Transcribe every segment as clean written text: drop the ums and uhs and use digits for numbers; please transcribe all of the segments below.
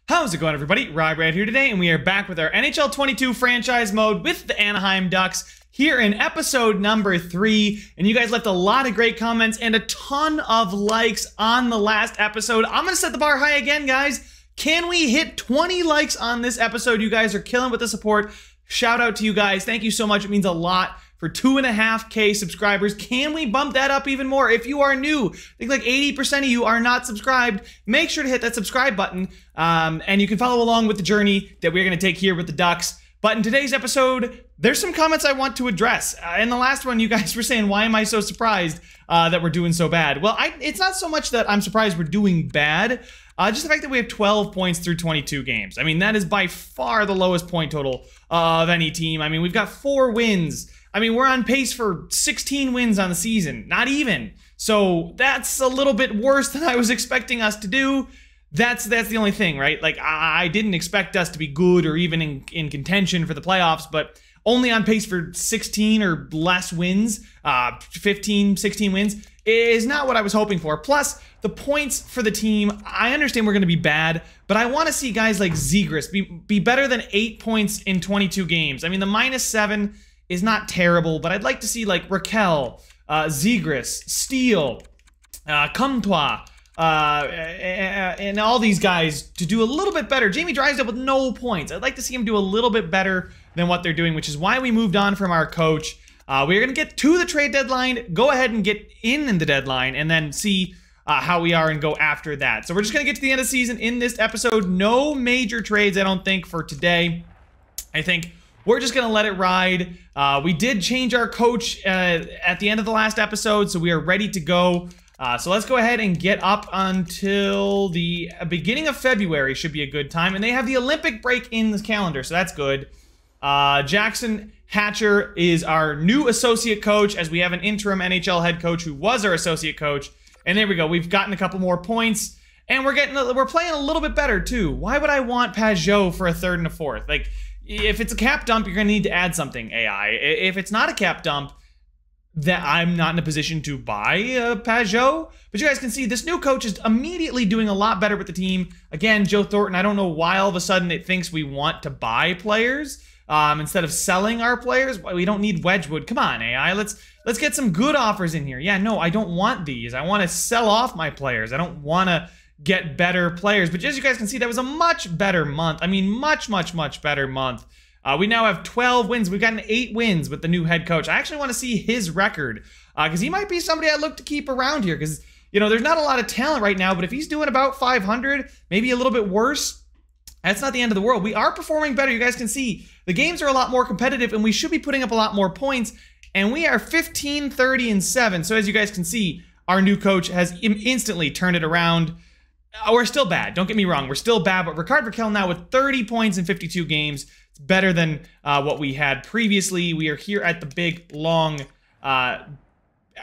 How's it going, everybody? RyeSquad here today, and we are back with our NHL 22 franchise mode with the Anaheim Ducks here in episode number 3. And you guys left a lot of great comments and a ton of likes on the last episode. I'm going to set the bar high again, guys. Can we hit 20 likes on this episode? You guys are killing with the support. Shout out to you guys. Thank you so much. It means a lot. For 2.5K subscribers, can we bump that up even more? If you are new, I think like 80% of you are not subscribed. Make sure to hit that subscribe button, and you can follow along with the journey that we're going to take here with the Ducks. But in today's episode, there's some comments I want to address. In the last one, you guys were saying, why am I so surprised that we're doing so bad? Well, it's not so much that I'm surprised we're doing bad, just the fact that we have 12 points through 22 games. I mean, that is by far the lowest point total of any team. I mean, we've got 4 wins. I mean, we're on pace for 16 wins on the season, not even. So that's a little bit worse than I was expecting us to do. That's the only thing, right? Like, I didn't expect us to be good or even in contention for the playoffs, but only on pace for 16 or less wins, 15, 16 wins, is not what I was hoping for. Plus, the points for the team, I understand we're going to be bad, but I want to see guys like Zegras be better than 8 points in 22 games. I mean, the -7 is not terrible, but I'd like to see like Raquel, Zegras, Steele, Comtois, and all these guys to do a little bit better. Jamie Drysdale with no points. I'd like to see him do a little bit better than what they're doing, which is why we moved on from our coach. We're going to get to the trade deadline, go ahead and get in the deadline, and then see how we are and go after that. So we're just going to get to the end of the season in this episode. No major trades, I don't think, for today. I think we're just going to let it ride. We did change our coach at the end of the last episode, so we are ready to go. So let's go ahead and get up until the beginning of February. Should be a good time. And they have the Olympic break in the calendar, so that's good. Jackson Hatcher is our new associate coach, as we have an interim NHL head coach who was our associate coach. And there we go. We've gotten a couple more points, and we're playing a little bit better too. Why would I want Pajot for a 3rd and a 4th? Like, if it's a cap dump, you're going to need to add something, AI. If it's not a cap dump, that I'm not in a position to buy a Pajot. But you guys can see this new coach is immediately doing a lot better with the team. Again, Joe Thornton, I don't know why all of a sudden it thinks we want to buy players instead of selling our players. We don't need Wedgwood. Come on, AI. Let's get some good offers in here. Yeah, no, I don't want these. I want to sell off my players. I don't want to get better players. But as you guys can see, that was a much better month. I mean, much better month. We now have 12 wins. We've gotten 8 wins with the new head coach. I actually want to see his record because he might be somebody I look to keep around here because, you know, there's not a lot of talent right now, but if he's doing about 500, maybe a little bit worse, that's not the end of the world. We are performing better. You guys can see the games are a lot more competitive and we should be putting up a lot more points, and we are 15, 30, and 7. So as you guys can see, our new coach has instantly turned it around. We're still bad. Don't get me wrong. We're still bad, but Ricard Raquel now with 30 points in 52 games. It's better than what we had previously. We are here at the big, long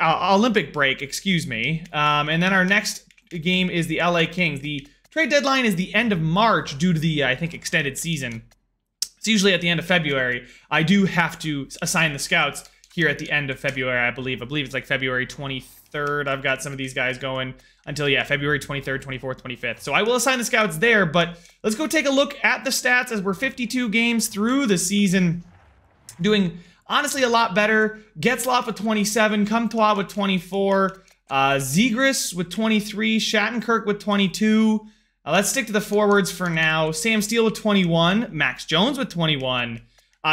Olympic break, excuse me. And then our next game is the LA Kings. The trade deadline is the end of March due to the, I think, extended season. It's usually at the end of February. I do have to assign the scouts here at the end of February, I believe. I believe it's like February 23rd. I've got some of these guys going until, yeah, February 23rd, 24th, 25th. So I will assign the scouts there, but let's go take a look at the stats as we're 52 games through the season. Doing, honestly, a lot better. Getzlaf with 27, Comtois with 24, Zegras with 23, Shattenkirk with 22. Let's stick to the forwards for now. Sam Steele with 21, Max Jones with 21.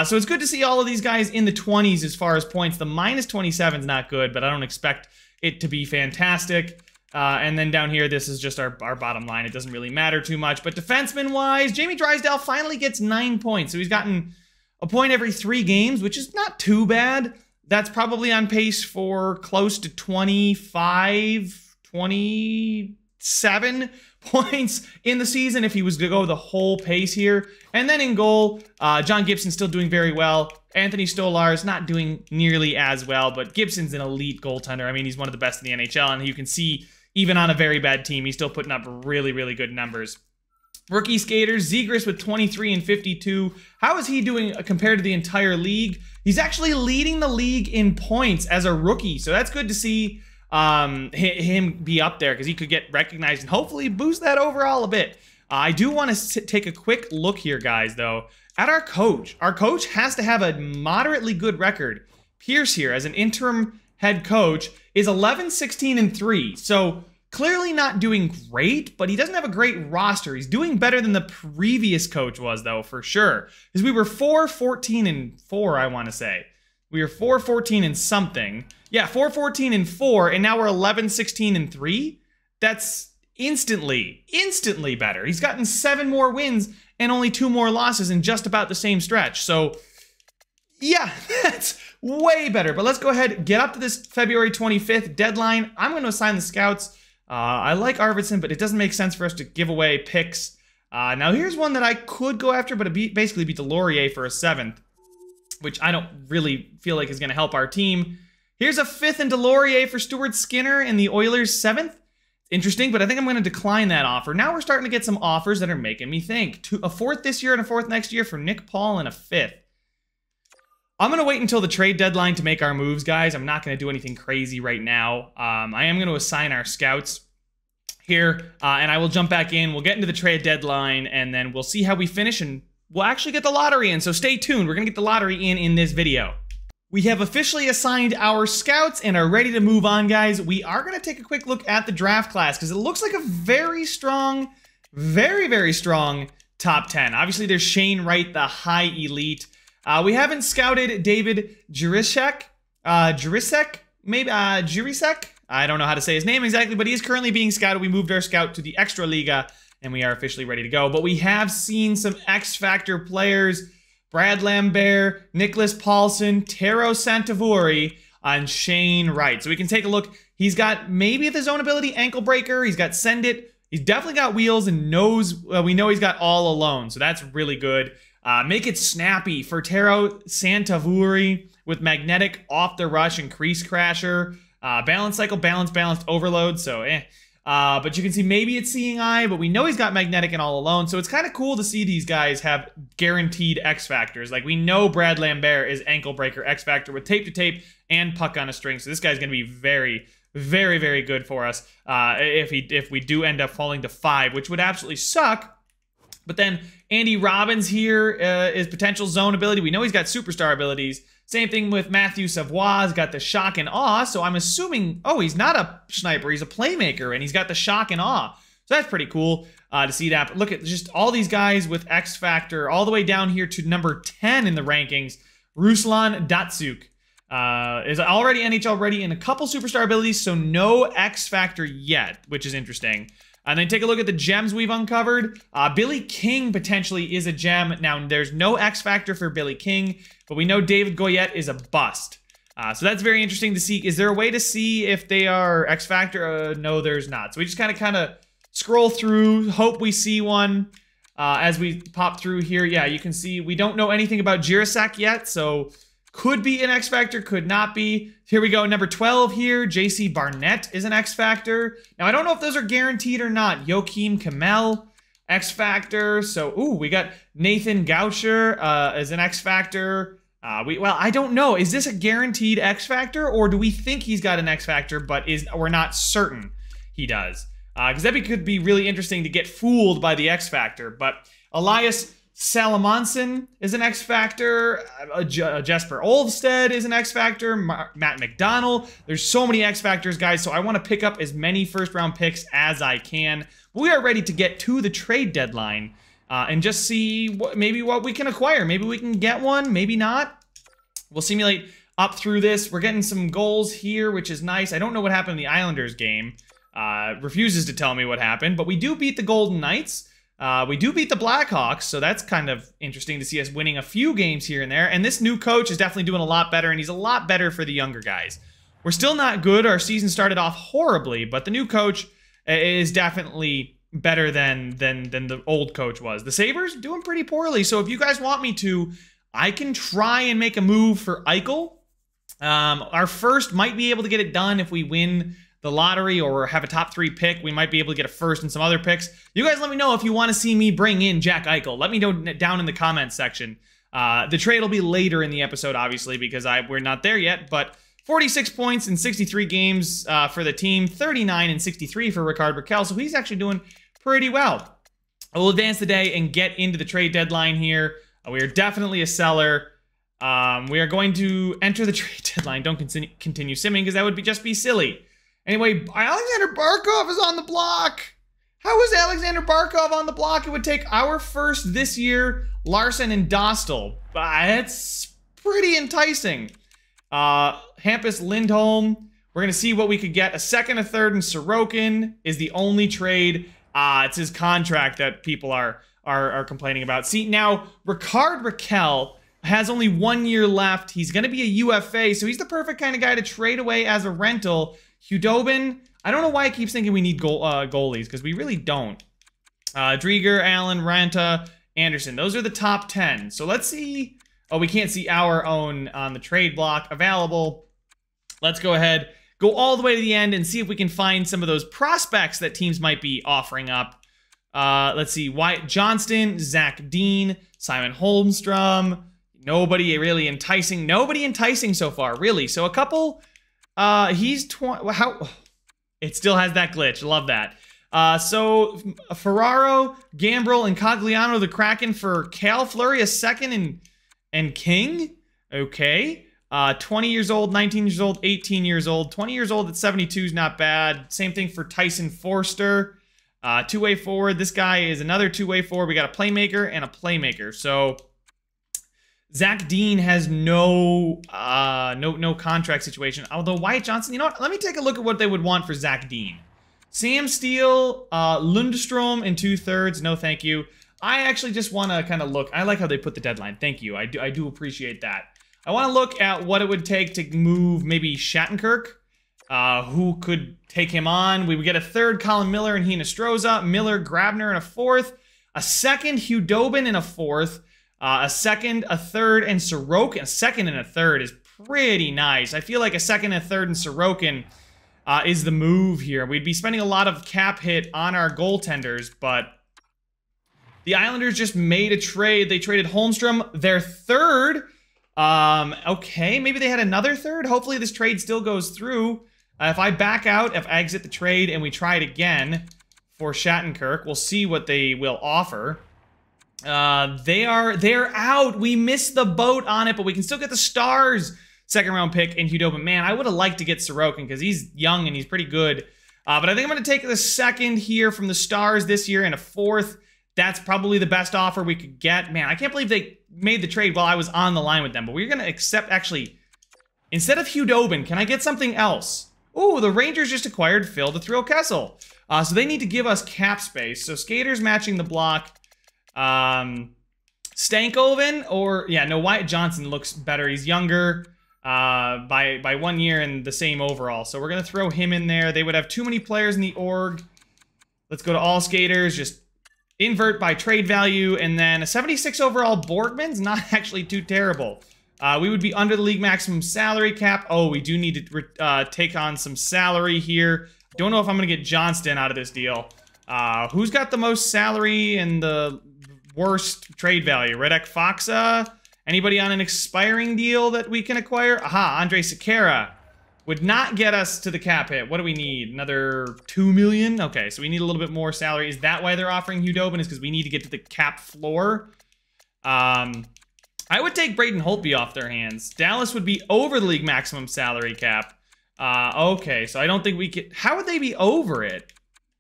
So it's good to see all of these guys in the 20s as far as points. The -27 is not good, but I don't expect it to be fantastic. And then down here, this is just our bottom line. It doesn't really matter too much. But defenseman-wise, Jamie Drysdale finally gets 9 points. So he's gotten a point every 3 games, which is not too bad. That's probably on pace for close to 25, 27 points in the season if he was to go the whole pace here. And then in goal, John Gibson's still doing very well. Anthony Stolar's not doing nearly as well, but Gibson's an elite goaltender. I mean, he's one of the best in the NHL, and you can see even on a very bad team, he's still putting up really good numbers. Rookie skaters, Zegras with 23 and 52. How is he doing compared to the entire league? He's actually leading the league in points as a rookie, so that's good to see. him be up there because he could get recognized and hopefully boost that overall a bit. I do want to take a quick look here, guys, though, at our coach. Our coach has to have a moderately good record. Pierce here, as an interim head coach, is 11-16-3. So clearly not doing great, but he doesn't have a great roster. He's doing better than the previous coach was, though, for sure. Because we were 4-14-4, I want to say. We were 4-14 and something. Yeah, 4-14-4, and now we're 11-16-3. That's instantly better. He's gotten 7 more wins and only 2 more losses in just about the same stretch. So, yeah, that's way better. But let's go ahead and get up to this February 25th deadline. I'm going to assign the scouts. I like Arvidsson, but it doesn't make sense for us to give away picks. Now, here's one that I could go after, but it basically beat Delorier for a 7th, which I don't really feel like is going to help our team. Here's a 5th in Delorier for Stuart Skinner and the Oilers 7th. Interesting, but I think I'm going to decline that offer. Now we're starting to get some offers that are making me think. A 4th this year and a 4th next year for Nick Paul and a 5th. I'm going to wait until the trade deadline to make our moves, guys. I'm not going to do anything crazy right now. I am going to assign our scouts here, and I will jump back in. We'll get into the trade deadline, and then we'll see how we finish, and we'll actually get the lottery in. So stay tuned. We're going to get the lottery in this video. We have officially assigned our scouts and are ready to move on, guys. We are going to take a quick look at the draft class because it looks like a very strong, very strong top 10. Obviously, there's Shane Wright, the high elite. We haven't scouted David Jurisek, maybe Jurisek. I don't know how to say his name exactly, but he is currently being scouted. We moved our scout to the Extra Liga, and we are officially ready to go. But we have seen some X-Factor players. Brad Lambert, Nicholas Paulson, Tero Santavuri, and Shane Wright. So we can take a look. He's got maybe the zone ability, ankle breaker. He's got send it. He's definitely got wheels and we know he's got all alone. So that's really good. Make it snappy for Tero Santavuri with magnetic off the rush and crease crasher. Balance cycle, balanced overload. So but you can see maybe it's seeing eye, but we know he's got magnetic and all alone. So it's kind of cool to see these guys have guaranteed X factors. Like we know Brad Lambert is ankle breaker X factor with tape to tape and puck on a string. So this guy's going to be very good for us if we do end up falling to 5, which would absolutely suck. But then Andy Robbins here is potential zone ability. We know he's got superstar abilities. Same thing with Matthew Savoie. He's got the shock and awe. So I'm assuming, oh, he's not a sniper. He's a playmaker, and he's got the shock and awe. So that's pretty cool to see that. But look at just all these guys with X Factor all the way down here to number 10 in the rankings. Ruslan Datsuk is already NHL ready in a couple superstar abilities, so no X Factor yet, which is interesting. And then take a look at the gems we've uncovered. Billy King potentially is a gem. Now, there's no X Factor for Billy King, but we know David Goyette is a bust. So that's very interesting to see. Is there a way to see if they are X Factor? No, there's not. So we just kind of scroll through, hope we see one as we pop through here. Yeah, you can see we don't know anything about Jirasek yet, so could be an X Factor, could not be. Here we go, number 12 here. JC Barnett is an X Factor. Now, I don't know if those are guaranteed or not. Joachim Kamel, X Factor. So, ooh, we got Nathan Goucher as an X Factor. Well, I don't know. Is this a guaranteed X Factor, or do we think he's got an X Factor, but we're not certain he does? Because that could be really interesting to get fooled by the X Factor. But Elias Salamonson is an X Factor. Jesper Olvstead is an X Factor. Matt McDonald. There's so many X Factors, guys, so I want to pick up as many first-round picks as I can. We are ready to get to the trade deadline and just see what we can acquire. Maybe we can get one, maybe not. We'll simulate up through this. We're getting some goals here, which is nice. I don't know what happened in the Islanders game. Refuses to tell me what happened, but we do beat the Golden Knights. We do beat the Blackhawks, so that's kind of interesting to see us winning a few games here and there. And this new coach is definitely doing a lot better, and he's a lot better for the younger guys. We're still not good. Our season started off horribly, but the new coach is definitely better than the old coach was. The Sabres doing pretty poorly, so if you guys want me to, I can try and make a move for Eichel. Our first might be able to get it done if we win the lottery or have a top 3 pick. We might be able to get a first and some other picks. You guys let me know if you want to see me bring in Jack Eichel. Let me know down in the comments section. The trade will be later in the episode, obviously, because we're not there yet, but 46 points in 63 games for the team, 39 and 63 for Rickard Rakell, so he's actually doing pretty well. We'll advance the day and get into the trade deadline here. We are definitely a seller. We are going to enter the trade deadline. Don't continue simming because that would just be silly. Anyway, Alexander Barkov is on the block. How is Alexander Barkov on the block? It would take our first this year, Larson and Dostal. It's pretty enticing. Hampus Lindholm. We're going to see what we could get. A second, a third, and Sorokin is the only trade. It's his contract that people are complaining about. See, now, Ricard Raquel has only 1 year left. He's going to be a UFA, so he's the perfect kind of guy to trade away as a rental. Hudobin, I don't know why I keep thinking we need goalies, because we really don't. Drieger, Allen, Ranta, Anderson. Those are the top 10. So let's see. Oh, we can't see our own on the trade block available. Let's go ahead, go all the way to the end and see if we can find some of those prospects that teams might be offering up. Let's see. Wyatt Johnston, Zach Dean, Simon Holmstrom. Nobody really enticing. Nobody enticing so far, really. So a couple... he's 20. How? It still has that glitch. Love that. So Ferraro, Gambrel, and Cogliano the Kraken for Cal Fleury, a second, and King. Okay. 20 years old, 19 years old, 18 years old. 20 years old at 72 is not bad. Same thing for Tyson Forster. Two-way forward. This guy is another two-way forward. We got a playmaker and a playmaker. So Zach Dean has no contract situation. Although Wyatt Johnson, you know what? Let me take a look at what they would want for Zach Dean. Sam Steele, Lundstrom in 2/3. No, thank you. I actually just want to kind of look. I like how they put the deadline. Thank you. I do appreciate that. I want to look at what it would take to move maybe Shattenkirk. Who could take him on? We would get a third, Colin Miller and Hinostroza. Miller, Grabner in a fourth. A second, Hudobin in a fourth. A second, a third, and Sorokin. A second and a third is pretty nice. I feel like a second, a third, and Sorokin is the move here. We'd be spending a lot of cap hit on our goaltenders, but the Islanders just made a trade. They traded Holmstrom, their third. Okay, maybe they had another third. Hopefully this trade still goes through. If I back out, if I exit the trade, and we try it again for Shattenkirk, we'll see what they will offer. They're out. We missed the boat on it, but we can still get the Stars second round pick in Hudobin. Man, I would have liked to get Sorokin because he's young and he's pretty good. But I think I'm going to take the second here from the Stars this year and a fourth. That's probably the best offer we could get. Man, I can't believe they made the trade while I was on the line with them. But we're going to accept, actually, instead of Hudobin, can I get something else? Ooh, the Rangers just acquired Phil the Thrill Kessel. So they need to give us cap space. So Skaters matching the block. Stankoven or, yeah, no, Wyatt Johnson looks better. He's younger by 1 year and the same overall. So we're going to throw him in there. They would have too many players in the org. Let's go to all skaters. Just invert by trade value. And then a 76 overall Borgman's not actually too terrible. We would be under the league maximum salary cap. Oh, we do need to take on some salary here. Don't know if I'm going to get Johnston out of this deal. Who's got the most salary and the worst trade value? Redek Foxa? Anybody on an expiring deal that we can acquire? Aha, Andre Sekera would not get us to the cap hit. What do we need? Another 2 million? Okay, so we need a little bit more salary. Is that why they're offering Hudobin? Is because we need to get to the cap floor? I would take Braden Holtby off their hands. Dallas would be over the league maximum salary cap. Okay, so I don't think we could... How would they be over it?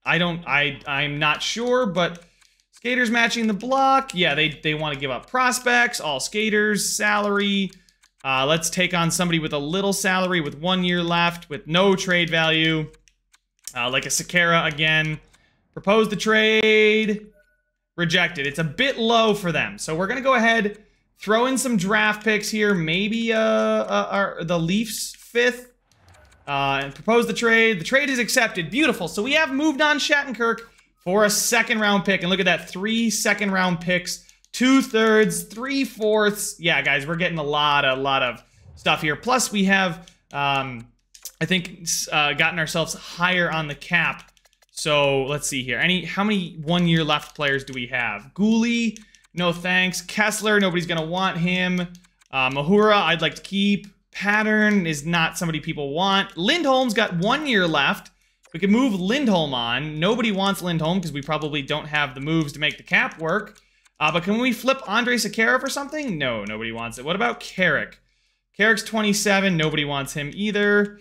I'm not sure, but skaters matching the block. Yeah, they want to give up prospects, all skaters, salary. Let's take on somebody with a little salary with 1 year left with no trade value. Like a Sekera again. Propose the trade. Rejected. It's a bit low for them. So we're going to go ahead, throw in some draft picks here. Maybe the Leafs 5th. And propose the trade. The trade is accepted. Beautiful. So we have moved on Shattenkirk for a second round pick. And look at that. 3 second round picks. 2/3, 3/4. Yeah, guys, we're getting a lot of stuff here. Plus, we have, I think, gotten ourselves higher on the cap. So let's see here. How many 1 year left players do we have? Gooley, no thanks. Kessler, nobody's gonna want him. Mahura, I'd like to keep. Pattern is not somebody people want. Lindholm's got 1 year left. We can move Lindholm on. Nobody wants Lindholm because we probably don't have the moves to make the cap work. But can we flip Andrei Sakharov or something? No, nobody wants it. What about Carrick? Carrick's 27. Nobody wants him either.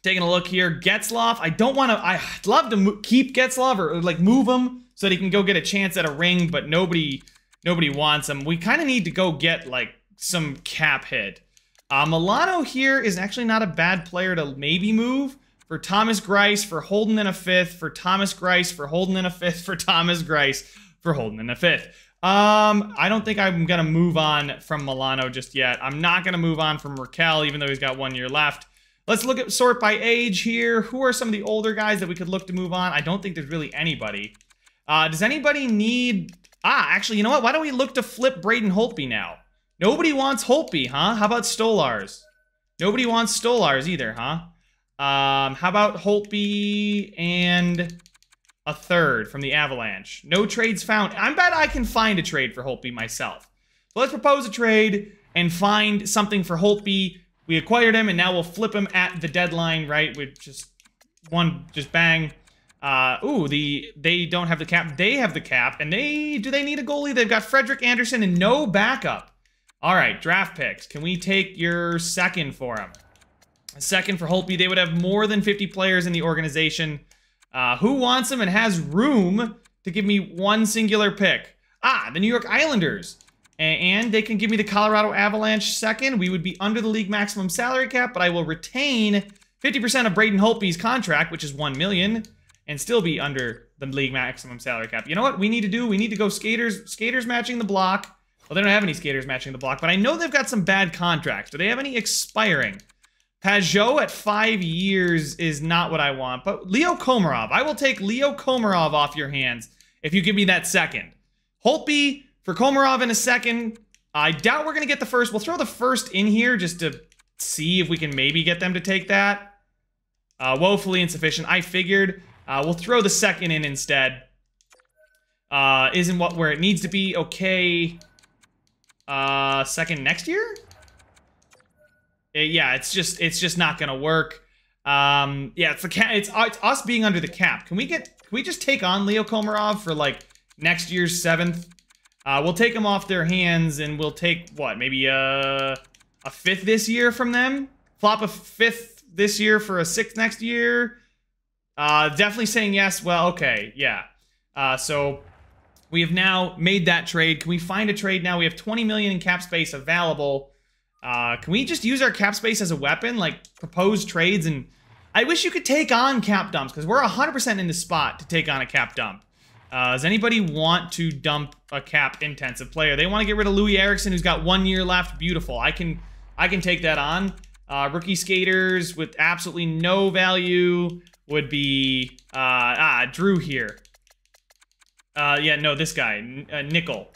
Taking a look here. Getzlaf. I don't want to... I'd love to keep Getzlaf or like move him so that he can go get a chance at a ring, but nobody wants him. We kind of need to go get like some cap hit. Milano here is actually not a bad player to maybe move. For Thomas Greiss, for Holden in a 5th, for Thomas Greiss, for Holden in a 5th, for Thomas Greiss, for Holden in a 5th. I don't think I'm going to move on from Milano just yet. I'm not going to move on from Raquel, even though he's got 1 year left. Let's look at sort by age here. Who are some of the older guys that we could look to move on? I don't think there's really anybody. Does anybody need... actually, you know what? Why don't we look to flip Braden Holtby now? Nobody wants Holtby, huh? How about Stolars? Nobody wants Stolars either, huh? How about Holtby and a 3rd from the Avalanche? No trades found. I bet I can find a trade for Holtby myself. So let's propose a trade and find something for Holtby. We acquired him, and now we'll flip him at the deadline, right? With just bang. They don't have the cap. They have the cap, and do they need a goalie? They've got Frederick Anderson and no backup. All right, draft picks. Can we take your 2nd for him? A 2nd for Holtby. They would have more than 50 players in the organization. Who wants him and has room to give me 1 singular pick? The New York Islanders. And they can give me the Colorado Avalanche 2nd. We would be under the league maximum salary cap, but I will retain 50% of Braden Holtby's contract, which is $1 million, and still be under the league maximum salary cap. You know what we need to do? We need to go skaters matching the block. Well, they don't have any skaters matching the block, but I know they've got some bad contracts. Do they have any expiring? Pajot at 5 years is not what I want, but Leo Komarov. I will take Leo Komarov off your hands if you give me that 2nd. Holtby for Komarov in a 2nd. I doubt we're going to get the 1st. We'll throw the 1st in here just to see if we can maybe get them to take that. Woefully insufficient. I figured. We'll throw the 2nd in instead. Isn't where it needs to be. Okay. 2nd next year? Yeah, it's just not gonna work. Yeah, it's us being under the cap. Can we just take on Leo Komarov for like next year's 7th? We'll take them off their hands and we'll take what, maybe a 5th this year from them? Flop a 5th this year for a 6th next year? Definitely saying yes. Well, okay, yeah. So we have now made that trade. Can we find a trade now? We have 20 million in cap space available. Can we just use our cap space as a weapon? Like, propose trades? And I wish you could take on cap dumps, because we're 100% in the spot to take on a cap dump. Does anybody want to dump a cap-intensive player? They want to get rid of Louis Eriksson, who's got 1 year left. Beautiful. I can take that on. Rookie skaters with absolutely no value would be Drew here. Yeah, no, this guy, Nickel,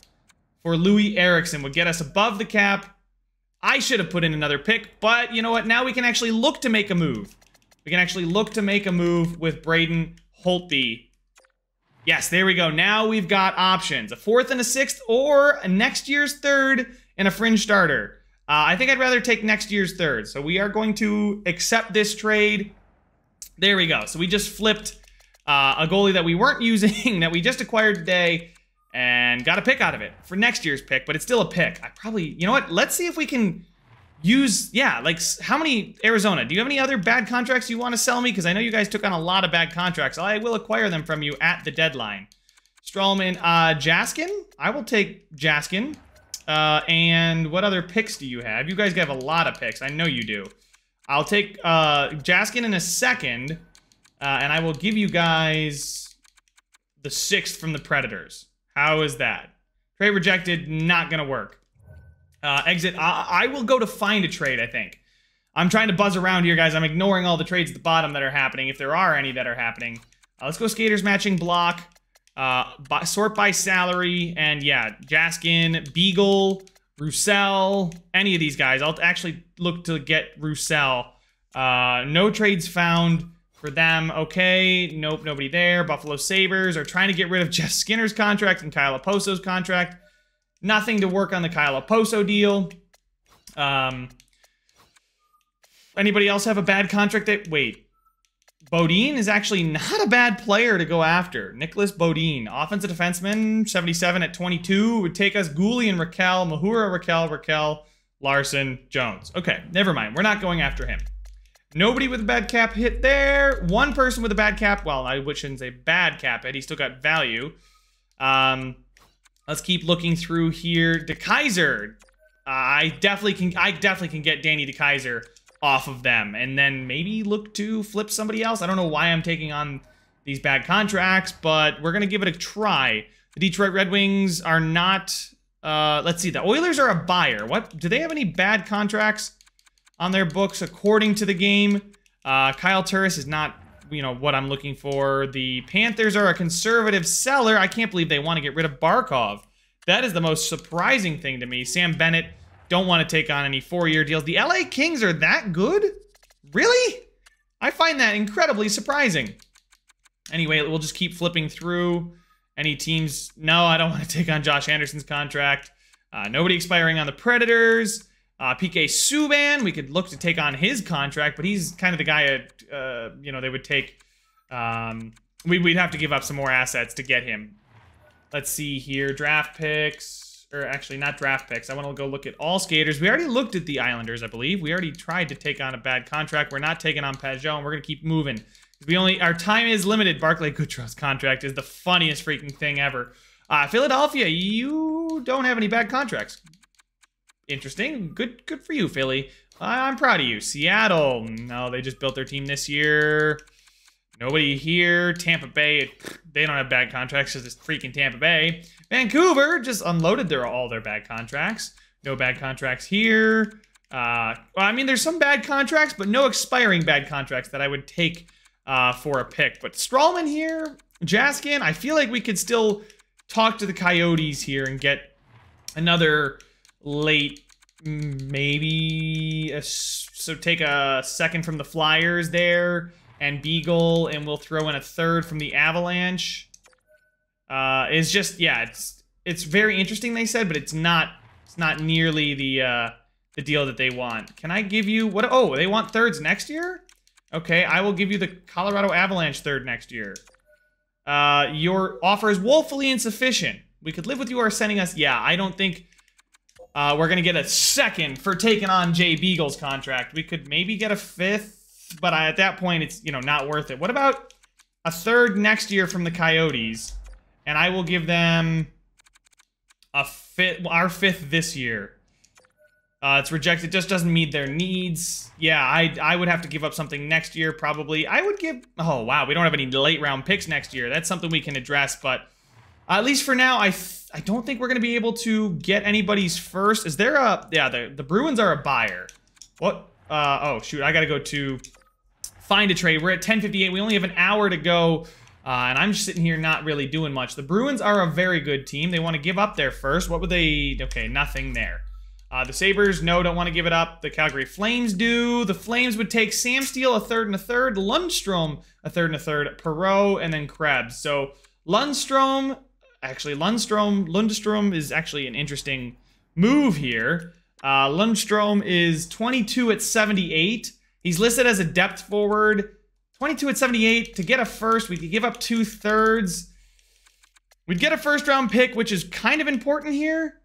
for Louis Eriksson would get us above the cap. I should have put in another pick, but you know what? Now we can actually look to make a move. We can actually look to make a move with Braden Holtby. Yes, there we go. Now we've got options. A 4th and a 6th, or a next year's 3rd and a fringe starter. I think I'd rather take next year's 3rd. So we are going to accept this trade. There we go. So we just flipped a goalie that we weren't using, that we just acquired today, and got a pick out of it for next year's pick, but it's still a pick. I probably, you know what? Let's see if we can use, yeah, like, how many, Arizona, do you have any other bad contracts you want to sell me? Because I know you guys took on a lot of bad contracts. I will acquire them from you at the deadline. Strawman, Jaskin? I will take Jaskin. And what other picks do you have? You guys have a lot of picks. I know you do. I'll take Jaskin in a 2nd, and I will give you guys the 6th from the Predators. How is that? Trade rejected, not gonna work. Exit, I will go to find a trade, I think. I'm trying to buzz around here, guys. I'm ignoring all the trades at the bottom that are happening, if there are any that are happening. Let's go skaters matching block, sort by salary, and yeah, Jaskin, Beagle, Roussel, any of these guys. I'll actually look to get Roussel. No trades found for them. Okay, nope, nobody there. Buffalo Sabres are trying to get rid of Jeff Skinner's contract and Kyle Oposo's contract. Nothing to work on the Kyle Oposo deal. Anybody else have a bad contract? Wait, Bodine is actually not a bad player to go after. Nicholas Bodine, offensive defenseman, 77 at 22. Would take us Goucher and Raquel, Mahura, Raquel, Larson, Jones. Okay, never mind. We're not going after him. Nobody with a bad cap hit there. One person with a bad cap. Well, I shouldn't say bad cap hit. He still got value. Let's keep looking through here. DeKaiser. I definitely can get Danny DeKaiser off of them, and then maybe look to flip somebody else. I don't know why I'm taking on these bad contracts, but we're gonna give it a try. The Detroit Red Wings are not. Let's see. The Oilers are a buyer. What do they have any bad contracts on their books according to the game? Kyle Turris is not, what I'm looking for. The Panthers are a conservative seller. I can't believe they want to get rid of Barkov. That is the most surprising thing to me. Sam Bennett don't want to take on any 4-year deals. The LA Kings are that good? Really? I find that incredibly surprising. Anyway, we'll just keep flipping through. Any teams? No, I don't want to take on Josh Anderson's contract. Nobody expiring on the Predators. PK Subban, we could look to take on his contract, but he's kind of the guy, they would take. We'd have to give up some more assets to get him. Let's see here, draft picks, or actually not draft picks. I want to go look at all skaters. We already looked at the Islanders, I believe. We already tried to take on a bad contract. We're not taking on Pajot, and we're gonna keep moving. Our time is limited. Barclay Goodrow's contract is the funniest freaking thing ever. Philadelphia, you don't have any bad contracts. Interesting. Good for you, Philly. I'm proud of you. Seattle, no, they just built their team this year. Nobody here. Tampa Bay, they don't have bad contracts because it's freaking Tampa Bay. Vancouver just unloaded all their bad contracts. No bad contracts here. Well, I mean, there's some bad contracts, but no expiring bad contracts that I would take for a pick. But Strawman here, Jaskin, I feel like we could still talk to the Coyotes here and get another late, maybe, so take a second from the Flyers there and Beagle, and we'll throw in a third from the Avalanche. It's just, yeah, it's very interesting, they said, but it's not nearly the deal that they want. Can I give you, what, oh, they want thirds next year? Okay, I will give you the Colorado Avalanche third next year. Your offer is woefully insufficient. We could live with you or sending us, yeah, I don't think we're going to get a second for taking on Jay Beagle's contract. We could maybe get a fifth, but at that point, it's, not worth it. What about a third next year from the Coyotes? And I will give them a fifth, our fifth this year. It's rejected, just doesn't meet their needs. Yeah, I would have to give up something next year, probably. I would give, oh, wow, we don't have any late round picks next year. That's something we can address, but at least for now, I don't think we're going to be able to get anybody's first. Is there a... Yeah, the Bruins are a buyer. What? Oh, shoot. I got to go to find a trade. We're at 10:58. We only have an hour to go, and I'm just sitting here not really doing much. The Bruins are a very good team. They want to give up their first. What would they... Okay, nothing there. The Sabres, no, don't want to give it up. The Calgary Flames do. The Flames would take Sam Steele, a third and a third. Lundstrom, a third and a third. Perreault, and then Krebs. So Lundstrom... Actually, Lundstrom is actually an interesting move here. Lundstrom is 22 at 78. He's listed as a depth forward. 22 at 78. To get a first, we could give up 2/3. We'd get a first-round pick, which is kind of important here.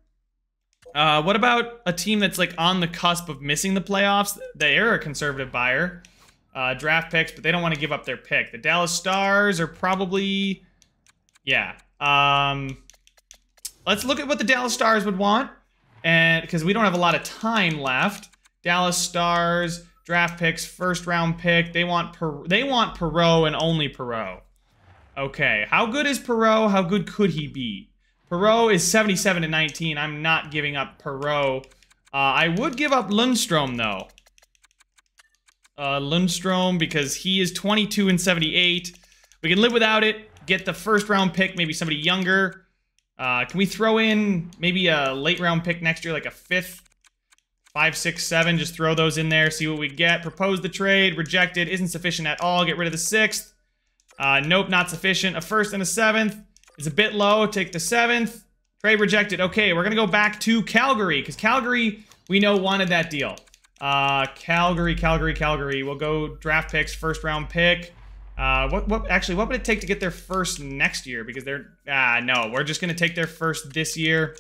What about a team that's like on the cusp of missing the playoffs? They're a conservative buyer. Draft picks, but they don't want to give up their pick. The Dallas Stars are probably... Yeah. Let's look at what the Dallas Stars would want, and because we don't have a lot of time left. Dallas Stars, draft picks, first round pick. They want Perreault and only Perreault. Okay, how good is Perreault? How good could he be? Perreault is 77 to 19. I'm not giving up Perreault. I would give up Lundstrom though. Lundstrom, because he is 22 and 78. We can live without it. Get the first round pick, maybe somebody younger. Can we throw in maybe a late round pick next year, like a fifth, 5, 6, 7? Just throw those in there, see what we get. Propose the trade, rejected, isn't sufficient at all. Get rid of the 6th. Nope, not sufficient. A first and a 7th is a bit low. Take the 7th. Trade rejected. Okay, we're gonna go back to Calgary because Calgary, we know, wanted that deal. Calgary. We'll go draft picks, first round pick. Actually, what would it take to get their first next year? Because they're, no, we're just going to take their first this year.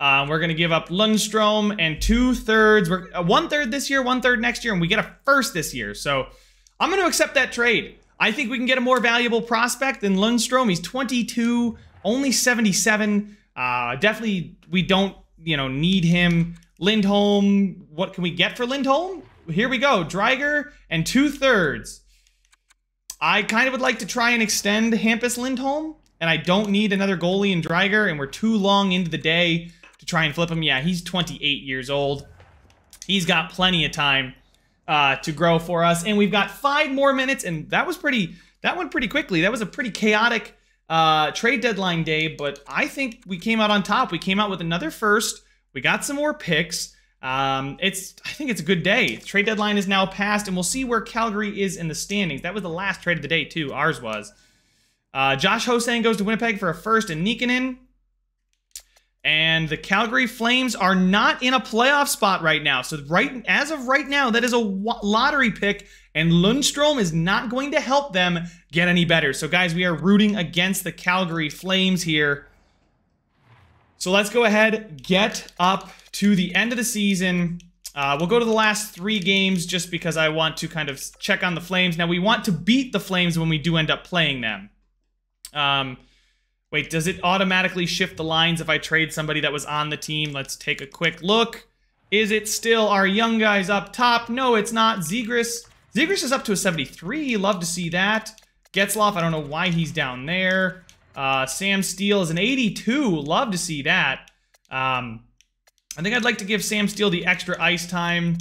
We're going to give up Lundstrom and 2/3. We're 1/3 this year, 1/3 next year, and we get a first this year. So I'm going to accept that trade. I think we can get a more valuable prospect than Lundstrom. He's 22, only 77. Definitely, we don't, need him. Lindholm, what can we get for Lindholm? Here we go, Dreiger and 2/3. I kind of would like to try and extend Hampus Lindholm, and I don't need another goalie in Dreiger, and we're too long into the day to try and flip him. Yeah, he's 28 years old. He's got plenty of time to grow for us, and we've got 5 more minutes, and that went pretty quickly. That was a pretty chaotic trade deadline day, but I think we came out on top. We came out with another first. We got some more picks. I think it's a good day. The trade deadline is now passed, and we'll see where Calgary is in the standings. That was the last trade of the day, too. Ours was. Josh Hosang goes to Winnipeg for a first and Nikkanen. And the Calgary Flames are not in a playoff spot right now. So as of right now, that is a lottery pick, and Lundstrom is not going to help them get any better. So, guys, we are rooting against the Calgary Flames here. So let's go ahead, get up to the end of the season. We'll go to the last 3 games just because I want to kind of check on the Flames. Now, we want to beat the Flames when we do end up playing them. Wait, does it automatically shift the lines if I trade somebody that was on the team? Let's take a quick look. Is it still our young guys up top? No, it's not. Zegras is up to a 73. Love to see that. Getzlaf, I don't know why he's down there. Sam Steele is an 82. Love to see that. I think I'd like to give Sam Steele the extra ice time.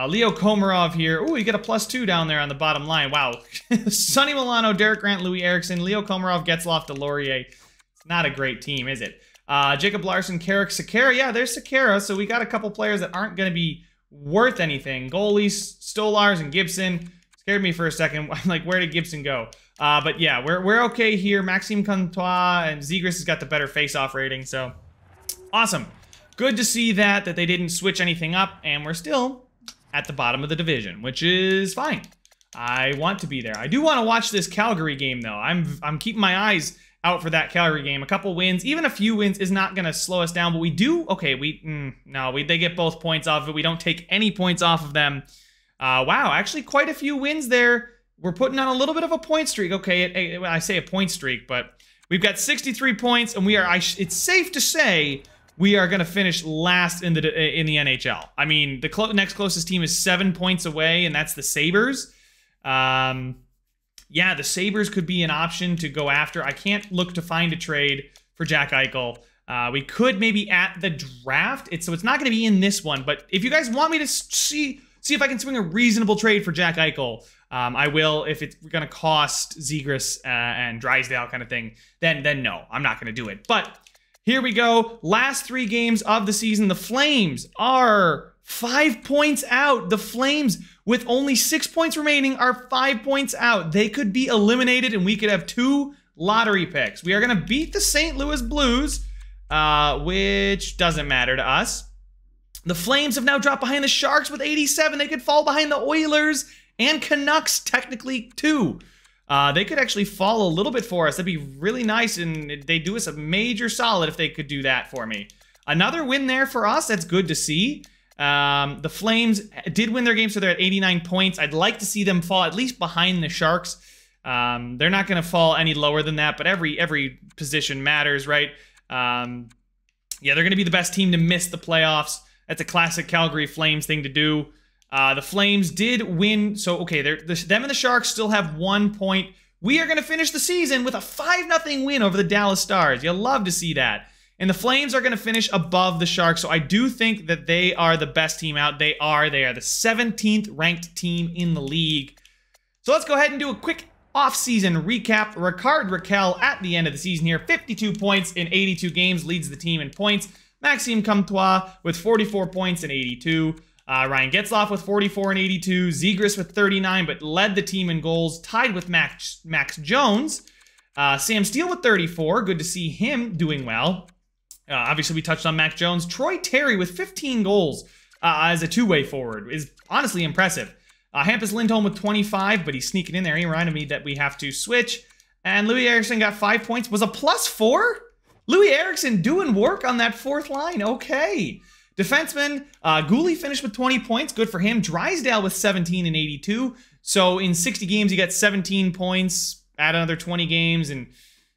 Leo Komarov here. Ooh, you get a +2 down there on the bottom line. Wow. Sonny Milano, Derek Grant, Louis Eriksson, Leo Komarov, Getzlaf, Delorier. It's not a great team, is it? Jacob Larson, Carrick, Sekera. Yeah, there's Sekera. So we got a couple players that aren't going to be worth anything. Goalies, Stolars, and Gibson. Scared me for a second. I'm like, where did Gibson go? But yeah, we're okay here. Maxime Comtois and Zegras has got the better face-off rating. So awesome. Good to see that they didn't switch anything up, and we're still at the bottom of the division, which is fine. I want to be there. I do want to watch this Calgary game, though. I'm keeping my eyes out for that Calgary game. A couple wins, even a few wins, is not going to slow us down. But we do. Okay, they get both points off of it. We don't take any points off of them. Wow, actually, quite a few wins there. We're putting on a little bit of a point streak. Okay, I say a point streak, but we've got 63 points, and we are. It's safe to say we are going to finish last in the NHL. I mean, the next closest team is 7 points away, and that's the Sabres. Yeah, the Sabres could be an option to go after. I can't look to find a trade for Jack Eichel. We could maybe at the draft. So it's not going to be in this one, but if you guys want me to see if I can swing a reasonable trade for Jack Eichel, I will. If it's going to cost Zegras and Drysdale kind of thing, then no, I'm not going to do it. But here we go. Last 3 games of the season. The Flames are 5 points out. The Flames, with only 6 points remaining, are 5 points out. They could be eliminated, and we could have 2 lottery picks. We are going to beat the St. Louis Blues, which doesn't matter to us. The Flames have now dropped behind the Sharks with 87. They could fall behind the Oilers and Canucks, technically, too. They could actually fall a little bit for us. That'd be really nice, and they'd do us a major solid if they could do that for me. Another win there for us. That's good to see. The Flames did win their game, so they're at 89 points. I'd like to see them fall at least behind the Sharks. They're not going to fall any lower than that, but every position matters, right? Yeah, they're going to be the best team to miss the playoffs. That's a classic Calgary Flames thing to do. The Flames did win, so okay, them and the Sharks still have 1 point. We are going to finish the season with a 5-0 win over the Dallas Stars. You'll love to see that. And the Flames are going to finish above the Sharks, so I do think that they are the best team out. They are the 17th ranked team in the league. So let's go ahead and do a quick off-season recap. Ricard Raquel at the end of the season here, 52 points in 82 games, leads the team in points. Maxime Comtois with 44 points in 82. Ryan Getzlaf with 44 and 82. Zegras with 39, but led the team in goals, tied with Max Jones. Sam Steele with 34. Good to see him doing well. Obviously, we touched on Max Jones. Troy Terry with 15 goals as a two-way forward is honestly impressive. Hampus Lindholm with 25, but he's sneaking in there. He reminded me that we have to switch. And Louis Eriksson got 5 points. Was a +4? Louis Eriksson doing work on that fourth line. Okay. Defenseman, Goucher finished with 20 points. Good for him. Drysdale with 17 and 82. So in 60 games, he got 17 points. Add another 20 games. And,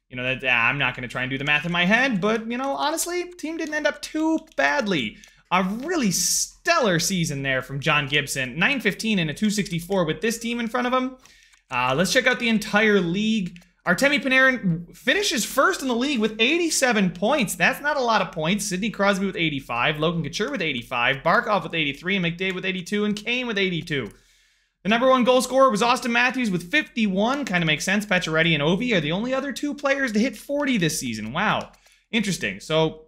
you know, that I'm not going to try and do the math in my head. But, you know, honestly, team didn't end up too badly. A really stellar season there from John Gibson. 915 and a 264 with this team in front of him. Let's check out the entire league. Artemi Panarin finishes first in the league with 87 points. That's not a lot of points. Sidney Crosby with 85, Logan Goucher with 85, Barkov with 83, and McDavid with 82, and Kane with 82. The number one goal scorer was Austin Matthews with 51. Kind of makes sense. Pacioretty and Ovi are the only other two players to hit 40 this season. Wow. Interesting. So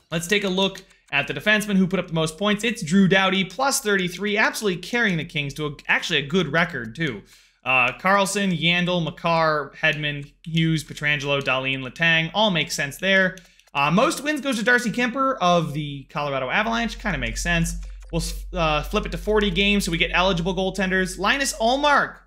let's take a look at the defenseman who put up the most points. It's Drew Doughty, +33, absolutely carrying the Kings to actually a good record, too. Carlson, Yandel, Makar, Hedman, Hughes, Pietrangelo, Dahlin, Letang, all make sense there. Most wins goes to Darcy Kemper of the Colorado Avalanche. Kind of makes sense. We'll flip it to 40 games so we get eligible goaltenders. Linus Ullmark.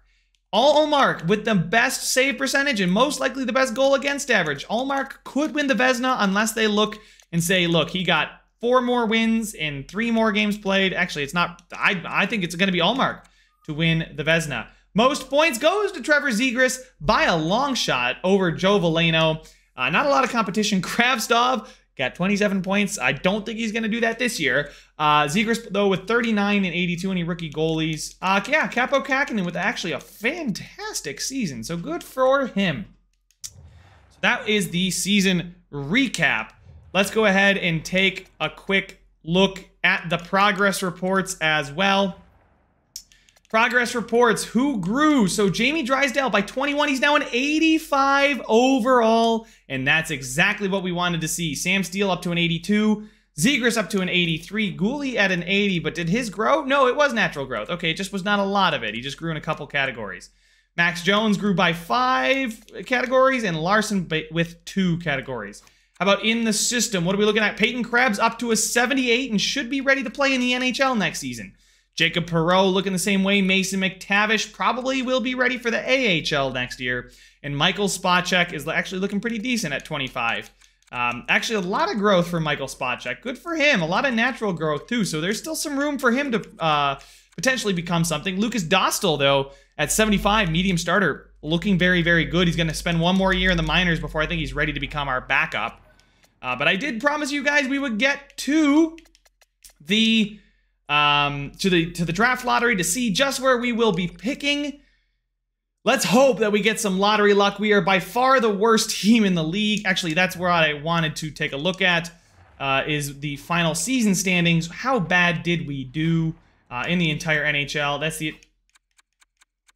Ullmark with the best save percentage and most likely the best goal against average. Ullmark could win the Vezina unless they look and say, look, he got 4 more wins in 3 more games played. Actually, it's not. I think it's going to be Ullmark to win the Vezina. Most points goes to Trevor Zegras by a long shot over Joe Veleno. Not a lot of competition. Kravtsov got 27 points. I don't think he's going to do that this year. Zegras, though, with 39 and 82, any rookie goalies. Yeah, Capo Kakinen with actually a fantastic season. So good for him. So that is the season recap. Let's go ahead and take a quick look at the progress reports as well. Progress reports, who grew? So Jamie Drysdale by 21, he's now an 85 overall, and that's exactly what we wanted to see. Sam Steele up to an 82, Zegras up to an 83, Goucher at an 80, but did his grow? No, it was natural growth. Okay, it just was not a lot of it. He just grew in a couple categories. Max Jones grew by 5 categories, and Larson with 2 categories. How about in the system? What are we looking at? Peyton Krebs up to a 78 and should be ready to play in the NHL next season. Jacob Perreault looking the same way. Mason McTavish probably will be ready for the AHL next year. And Michael Spacek is actually looking pretty decent at 25. Actually, a lot of growth for Michael Spacek. Good for him. A lot of natural growth, too. So there's still some room for him to potentially become something. Lucas Dostal, though, at 75, medium starter, looking very, very good. He's going to spend 1 more year in the minors before I think he's ready to become our backup. But I did promise you guys we would get to the draft lottery to see just where we will be picking. Let's hope that we get some lottery luck. We are by far the worst team in the league. Actually, that's where I wanted to take a look at, is the final season standings. How bad did we do in the entire NHL? That's the...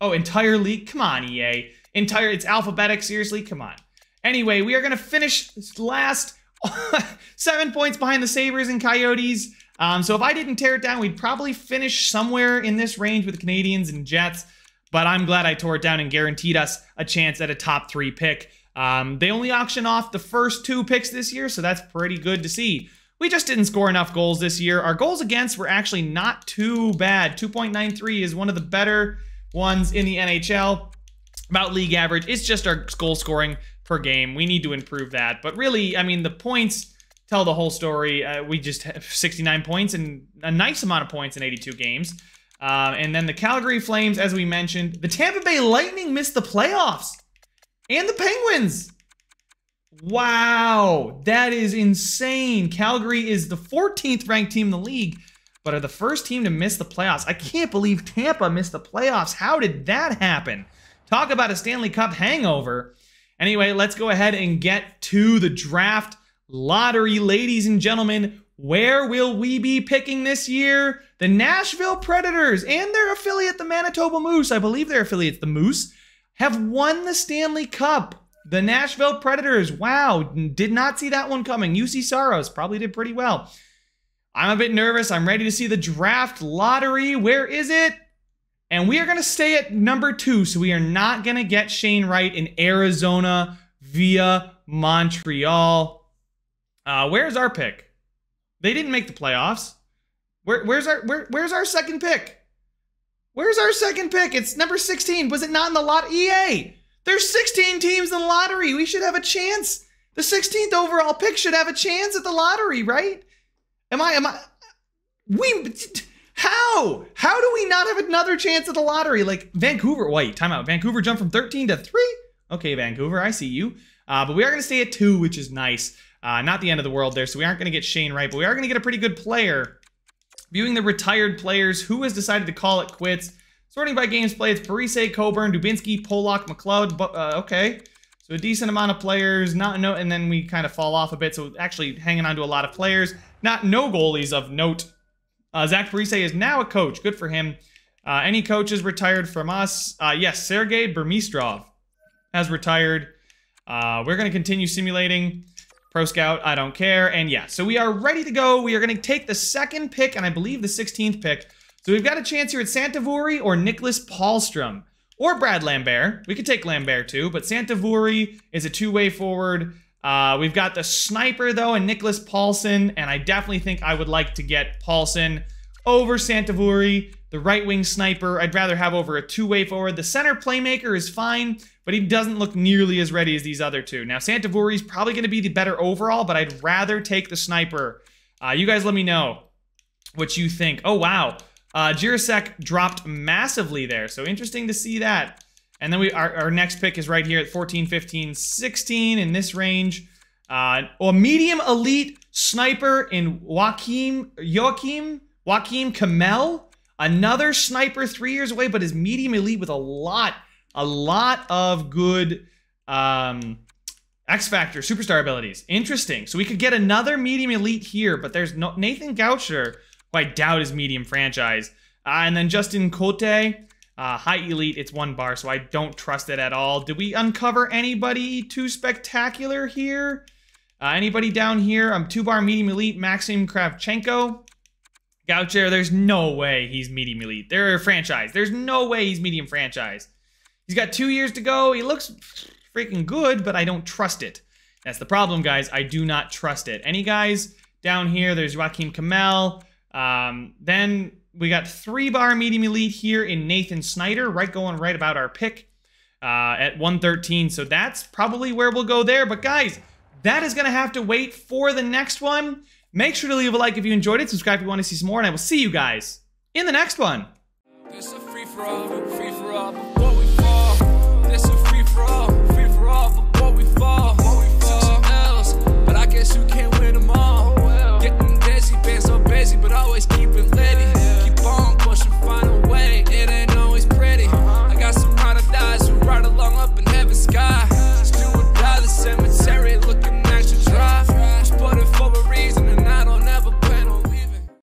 Oh, entire league? Come on, EA. It's alphabetic, seriously? Come on. Anyway, we are going to finish last 7 points behind the Sabres and Coyotes. So if I didn't tear it down, we'd probably finish somewhere in this range with the Canadiens and Jets. But I'm glad I tore it down and guaranteed us a chance at a top 3 pick. They only auction off the first 2 picks this year, so that's pretty good to see. We just didn't score enough goals this year. Our goals against were actually not too bad. 2.93 is one of the better ones in the NHL. About league average. It's just our goal scoring per game. We need to improve that. But really, I mean, the points tell the whole story. We just have 69 points and a nice amount of points in 82 games. And then the Calgary Flames, as we mentioned. The Tampa Bay Lightning missed the playoffs. And the Penguins. Wow. That is insane. Calgary is the 14th ranked team in the league, but are the first team to miss the playoffs. I can't believe Tampa missed the playoffs. How did that happen? Talk about a Stanley Cup hangover. Anyway, let's go ahead and get to the draft lottery, ladies and gentlemen. Where will we be picking this year? The Nashville Predators and their affiliate, the Manitoba Moose, I believe their affiliates, the Moose, have won the Stanley Cup. The Nashville Predators, wow, did not see that one coming. UC Saros probably did pretty well. I'm a bit nervous. I'm ready to see the draft lottery. Where is it? And we are going to stay at number 2, so we are not going to get Shane Wright in Arizona via Montreal. Where's our pick? They didn't make the playoffs. Where's our second pick? Where's our second pick? It's number 16. Was it not in the lot? EA. There's 16 teams in the lottery. We should have a chance. The 16th overall pick should have a chance at the lottery, right? How do we not have another chance at the lottery? Like Vancouver, wait, timeout. Vancouver jumped from 13 to 3. Okay, Vancouver, I see you. But we are going to stay at 2, which is nice. Not the end of the world there, so we aren't going to get Shane Wright, but we are going to get a pretty good player. Viewing the retired players, who has decided to call it quits? Sorting by games played, it's Parise, Coburn, Dubinsky, Pollock, McLeod. Okay, so a decent amount of players. And then we kind of fall off a bit, so actually hanging on to a lot of players. No goalies of note. Zach Parise is now a coach. Good for him. Any coaches retired from us? Yes, Sergei Burmistrov has retired. We're going to continue simulating. Pro Scout, I don't care. And yeah, so we are ready to go. We are going to take the second pick, and I believe the 16th pick. So we've got a chance here at Santavuri or Nicholas Pahlstrom. Or Brad Lambert. We could take Lambert too, but Santavuri is a two-way forward. We've got the sniper, though, and Nicholas Paulson, and I definitely think I would like to get Paulson over Santavuri. The right-wing sniper, I'd rather have over a two-way forward. The center playmaker is fine, but he doesn't look nearly as ready as these other two. Now, Santavuri's probably going to be the better overall, but I'd rather take the sniper. You guys let me know what you think. Oh, wow. Jirasek dropped massively there, so interesting to see that. And then our next pick is right here at 14, 15, 16 in this range. A medium elite sniper in Joachim Kamel. Another sniper 3 years away, but is medium elite with a lot of good X Factor superstar abilities. Interesting. So we could get another medium elite here, but there's no Nathan Goucher, who I doubt is medium franchise. And then Justin Cote. High elite, it's 1 bar, so I don't trust it at all. Did we uncover anybody too spectacular here? Anybody down here? 2 bar medium elite, Maxim Kravchenko. Goucher, there's no way he's medium elite. They're a franchise. There's no way he's medium franchise. He's got 2 years to go. He looks freaking good, but I don't trust it. That's the problem, guys. I do not trust it. Any guys down here? There's Joachim Kamel. Then we got 3 bar medium elite here in Nathan Snyder, going right about our pick at 113. So that's probably where we'll go there. But guys, that is going to have to wait for the next one. Make sure to leave a like if you enjoyed it. Subscribe if you want to see some more. And I will see you guys in the next one. It's a free-for-all before we fall. It's a free-for-all before we fall.